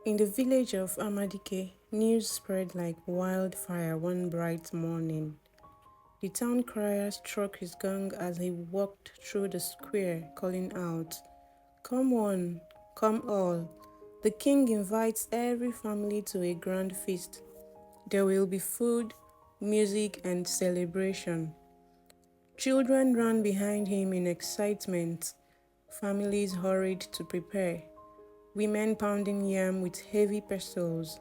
In the village of Amadike, news spread like wildfire one bright morning. The town crier struck his gong as he walked through the square, calling out, "Come one, come all. The king invites every family to a grand feast. There will be food, music, and celebration." Children ran behind him in excitement. Families hurried to prepare. Women pounding yam with heavy pestles,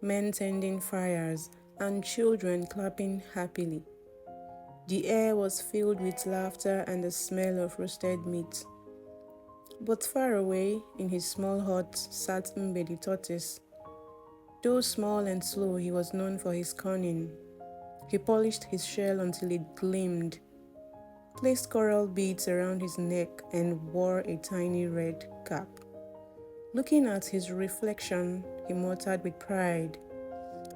men tending fires, and children clapping happily. The air was filled with laughter and the smell of roasted meat. But far away, in his small hut, sat Mbe the tortoise. Though small and slow, he was known for his cunning. He polished his shell until it gleamed, placed coral beads around his neck, and wore a tiny red cap. Looking at his reflection, he muttered with pride,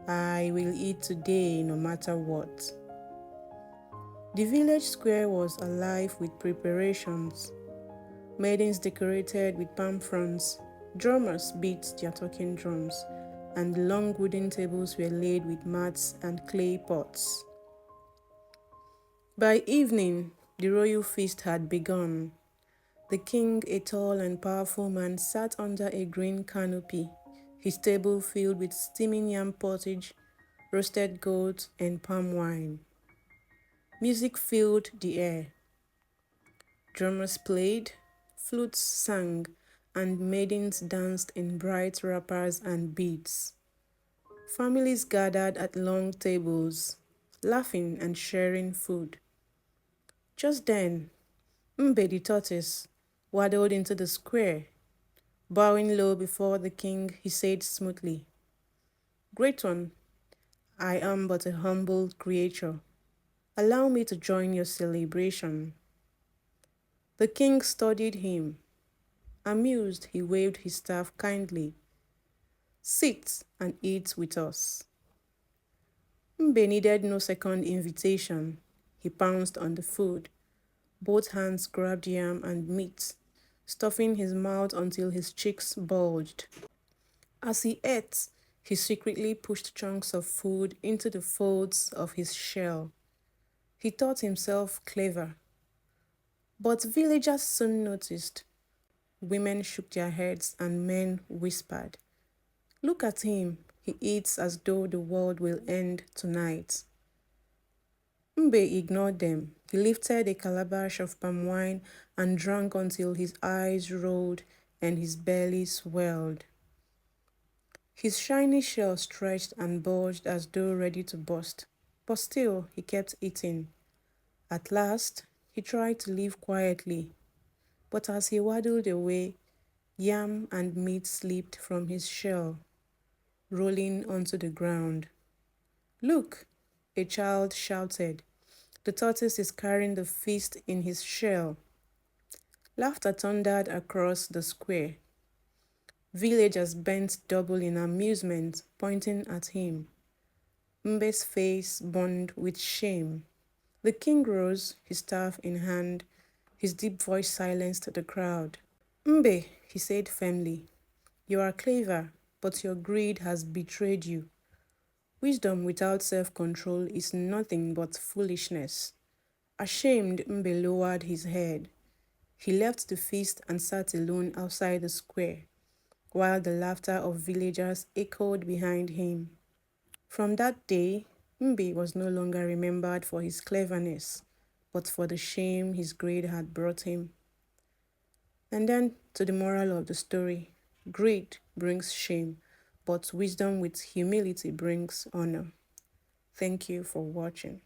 "I will eat today no matter what." The village square was alive with preparations. Maidens decorated with palm fronds, drummers beat their talking drums, and long wooden tables were laid with mats and clay pots. By evening, the royal feast had begun. The king, a tall and powerful man, sat under a green canopy, his table filled with steaming yam pottage, roasted goat, and palm wine. Music filled the air. Drummers played, flutes sang, and maidens danced in bright wrappers and beads. Families gathered at long tables, laughing and sharing food. Just then, Mbe the tortoise waddled into the square. Bowing low before the king, he said smoothly, "Great one, I am but a humble creature. Allow me to join your celebration." The king studied him. Amused, he waved his staff kindly. "Sit and eat with us." Mbe needed no second invitation. He pounced on the food. Both hands grabbed yam and meat, stuffing his mouth until his cheeks bulged. As he ate, he secretly pushed chunks of food into the folds of his shell. He thought himself clever. But villagers soon noticed. Women shook their heads and men whispered, "Look at him, he eats as though the world will end tonight." Mbe ignored them. He lifted a calabash of palm wine and drank until his eyes rolled and his belly swelled. His shiny shell stretched and bulged as though ready to burst, but still he kept eating. At last, he tried to leave quietly, but as he waddled away, yam and meat slipped from his shell, rolling onto the ground. "Look!" a child shouted. "The tortoise is carrying the feast in his shell." Laughter thundered across the square. Villagers bent double in amusement, pointing at him. Mbe's face burned with shame. The king rose, his staff in hand. His deep voice silenced the crowd. "Mbe," he said firmly, "you are clever, but your greed has betrayed you. Wisdom without self-control is nothing but foolishness." Ashamed, Mbe lowered his head. He left the feast and sat alone outside the square, while the laughter of villagers echoed behind him. From that day, Mbe was no longer remembered for his cleverness, but for the shame his greed had brought him. And then to the moral of the story, greed brings shame, but wisdom with humility brings honor. Thank you for watching.